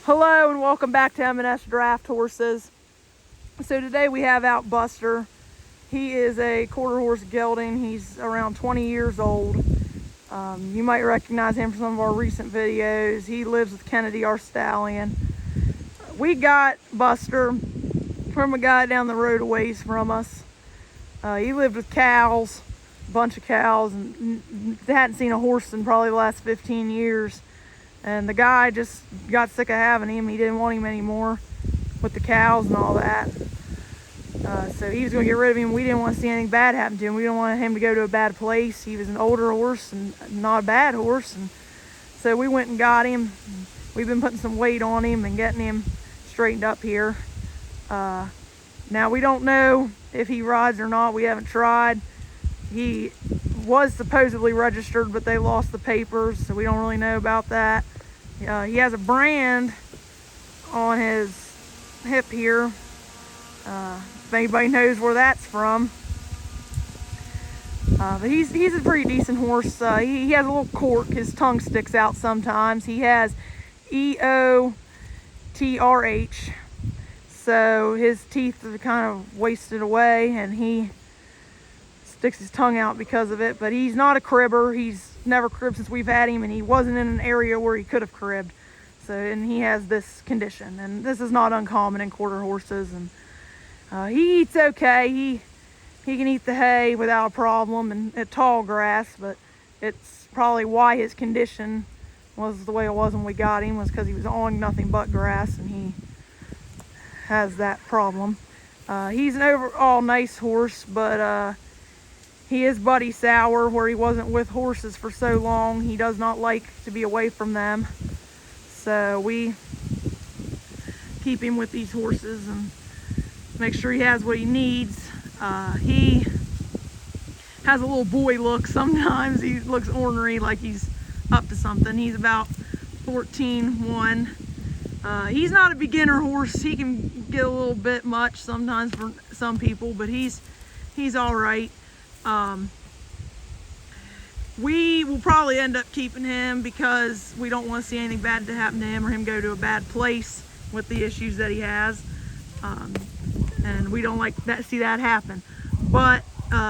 Hello and welcome back to M&S Draft Horses. So today we have out Buster. He is a quarter horse gelding. He's around 20 years old. You might recognize him from some of our recent videos. He lives with Kennedy, our stallion. We got Buster from a guy down the road a ways from us. He lived with cows, a bunch of cows, and they hadn't seen a horse in probably the last 15 years. And the guy just got sick of having him. He didn't want him anymore with the cows and all that. So he was going to get rid of him. We didn't want to see anything bad happen to him. We didn't want him to go to a bad place. He was an older horse and not a bad horse. And so we went and got him. We've been putting some weight on him and getting him straightened up here. Now we don't know if he rides or not. We haven't tried. He was supposedly registered, but they lost the papers, so we don't really know about that. He has a brand on his hip here. If anybody knows where that's from. But he's a pretty decent horse. He has a little cork. His tongue sticks out sometimes. He has EOTRH. So his teeth are kind of wasted away and he sticks his tongue out because of it. But he's not a cribber. He's never cribbed since we've had him, and he wasn't in an area where he could have cribbed. So, and he has this condition, and this is not uncommon in quarter horses. And he eats okay. He can eat the hay without a problem and at tall grass, but it's probably why his condition was the way it was when we got him, was because he was on nothing but grass, and he has that problem. He's an overall nice horse, but he is buddy sour, where he wasn't with horses for so long. He does not like to be away from them. So we keep him with these horses and make sure he has what he needs. He has a little boy look sometimes. He looks ornery, like he's up to something. He's about 14-1. He's not a beginner horse. He can get a little bit much sometimes for some people, but he's all right. We will probably end up keeping him because we don't want to see anything bad to happen to him or him go to a bad place with the issues that he has. And we don't like that, see that happen. But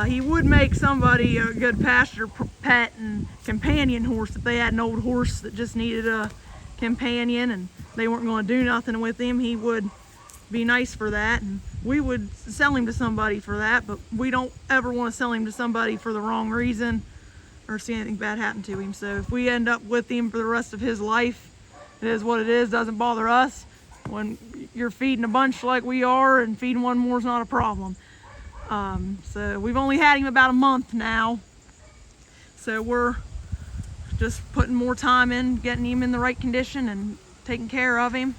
he would make somebody a good pasture pet and companion horse if they had an old horse that just needed a companion and they weren't going to do nothing with him. He would be nice for that, and we would sell him to somebody for that, but we don't ever want to sell him to somebody for the wrong reason or see anything bad happen to him. So if we end up with him for the rest of his life, it is what it is. Doesn't bother us. When you're feeding a bunch like we are, and feeding one more is not a problem. So we've only had him about a month now, so we're just putting more time in getting him in the right condition and taking care of him.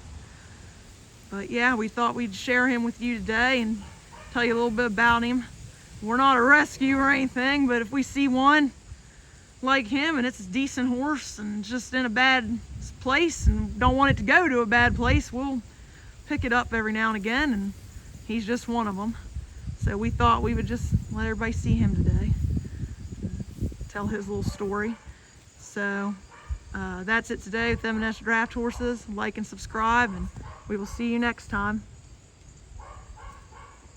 But yeah, we thought we'd share him with you today and tell you a little bit about him. We're not a rescue or anything, but if we see one like him and it's a decent horse and just in a bad place and don't want it to go to a bad place, we'll pick it up every now and again, and he's just one of them. So we thought we would just let everybody see him today, tell his little story. So that's it today with M&S Draft Horses. Like and subscribe, and we will see you next time.